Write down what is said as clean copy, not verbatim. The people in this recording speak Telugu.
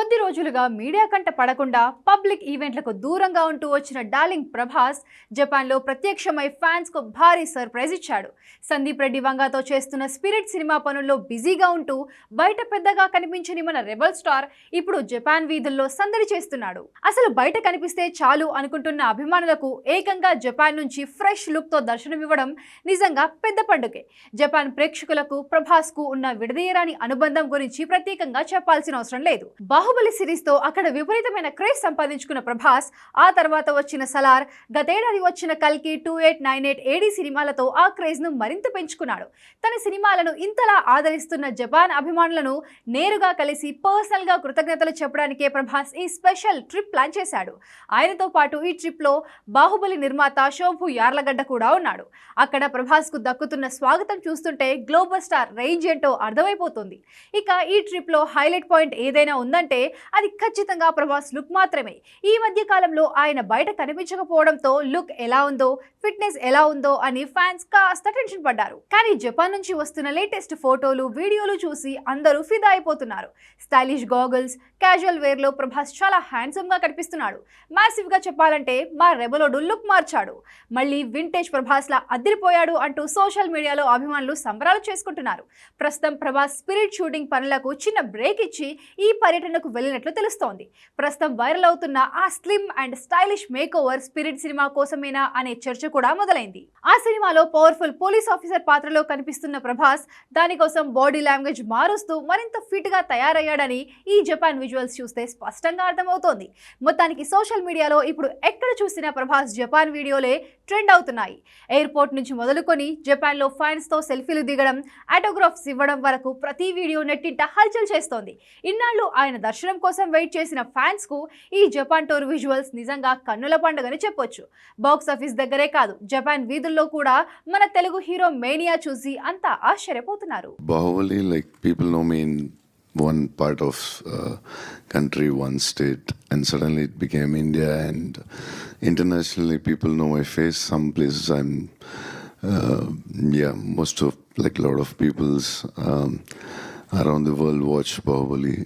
కొద్ది రోజులుగా మీడియా కంట పడకుండా పబ్లిక్ ఈవెంట్లకు దూరంగా ఉంటూ వచ్చిన డార్లింగ్ ప్రభాస్ జపాన్లో ప్రత్యక్షమై ఫ్యాన్స్ కు భారీ సర్ప్రైజ్ ఇచ్చాడు. సందీప్ రెడ్డి వంగాతో చేస్తున్న స్పిరిట్ సినిమా పనుల్లో బిజీగా ఉంటూ బయట పెద్దగా కనిపించని మన రెబల్ స్టార్ ఇప్పుడు జపాన్ వీధుల్లో సందడి చేస్తున్నాడు. అసలు బయట కనిపిస్తే చాలు అనుకుంటున్న అభిమానులకు ఏకంగా జపాన్ నుంచి ఫ్రెష్ లుక్ తో దర్శనమివ్వడం నిజంగా పెద్ద పండుగే. జపాన్ ప్రేక్షకులకు ప్రభాస్ కు ఉన్న విడదీయరాని అనుబంధం గురించి ప్రత్యేకంగా చెప్పాల్సిన అవసరం లేదు. బాహుబలి సిరీస్ తో అక్కడ విపరీతమైన క్రేజ్ సంపాదించుకున్న ప్రభాస్ ఆ తర్వాత వచ్చిన సలార్, గతేడాది వచ్చిన కల్కి 2898 ఏడీ సినిమాలతో ఆ క్రేజ్ ను మరింత పెంచుకున్నాడు. తన సినిమాలను ఇంతలా ఆదరిస్తున్న జపాన్ అభిమానులను నేరుగా కలిసి పర్సనల్ గా కృతజ్ఞతలు చెప్పడానికే ప్రభాస్ ఈ స్పెషల్ ట్రిప్ ప్లాన్ చేశాడు. ఆయనతో పాటు ఈ ట్రిప్ లో బాహుబలి నిర్మాత శోభు యార్లగడ్డ కూడా ఉన్నాడు. అక్కడ ప్రభాస్ కు దక్కుతున్న స్వాగతం చూస్తుంటే గ్లోబల్ స్టార్ రేంజ్ ఏంటో అర్థమైపోతుంది. ఇక ఈ ట్రిప్ లో హైలైట్ పాయింట్ ఏదైనా ఉందంటే అది ఖచ్చితంగా ప్రభాస్ లుక్ మాత్రమే. ఈ మధ్య కాలంలో ఆయన బయట కనిపించకపోవడంతో లుక్ ఎలా ఉందో, ఫిట్నెస్ ఎలా ఉందో అని ఫ్యాన్స్ కాస్త టెన్షన్ పడ్డారు. కానీ జపాన్ నుంచి వస్తున్న లేటెస్ట్ ఫోటోలు, వీడియోలు చూసి అందరూ ఫిదా అయిపోతున్నారు. స్టైలిష్ గాగల్స్, క్యాజువల్ వేర్ లో ప్రభాస్ చాలా హ్యాండ్సమ్ గా కనిపిస్తున్నాడు. మ్యాసివ్ గా చెప్పాలంటే మా రెబలోడు లుక్ మార్చాడు, మళ్ళీ వింటేజ్ ప్రభాస్ లా అదిరిపోయాడు అంటూ సోషల్ మీడియాలో అభిమానులు సంబరాలు చేసుకుంటున్నారు. ప్రస్తుతం ప్రభాస్ స్పిరిట్ షూటింగ్ పనులకు చిన్న బ్రేక్ ఇచ్చి ఈ పర్యటనకు వెళ్ళినట్లు తెలుస్తోంది. ప్రస్తుతం వైరల్ అవుతున్న ఆ slim and stylish makeover Spirit cinema కోసమేనా అనే చర్చ కూడా మొదలైంది. ఆ సినిమాలో పవర్ఫుల్ పోలీస్ ఆఫీసర్ పాత్రలో కనిపిస్తున్న ప్రభాస్ దానికోసం బాడీ లాంగ్వేజ్ మారుస్తూ మరింత ఫిట్ గా తయారయ్యాడని ఈ జపాన్ విజువల్స్ చూస్తే స్పష్టంగా అర్థమవుతోంది. మొత్తానికి సోషల్ మీడియాలో ఇప్పుడు ఎక్కడ చూసినా ప్రభాస్ జపాన్ వీడియోలే ట్రెండ్ అవుతున్నాయి. ఎయిర్పోర్ట్ నుంచి మొదలుకొని జపాన్ లో ఫ్యాన్స్ తో సెల్ఫీలు దిగడం, ఆటోగ్రాఫ్స్ ఇవ్వడం వరకు ప్రతి వీడియో నెట్టింట హల్చల్ చేస్తోంది. ఇన్నాళ్ళు ఆయన దర్శనం కోసం వెయిట్ చేసిన ఫ్యాన్స్ కు ఈ జపాన్ టూర్ విజువల్స్ నిజంగా కన్నుల పండుగని చెప్పొచ్చు. బాక్స్ ఆఫీస్ దగ్గరే కాదు, జపాన్ వీధుల్లో కూడా మన తెలుగు హీరో మేనియా చూసి అంతా ఆశ్చర్యపోతున్నారు. Bahubali, like people know me in one part of country, one state, and suddenly it became India, and internationally people know my face. Some places I'm, most of, like a lot of people's around the world watch Bahubali.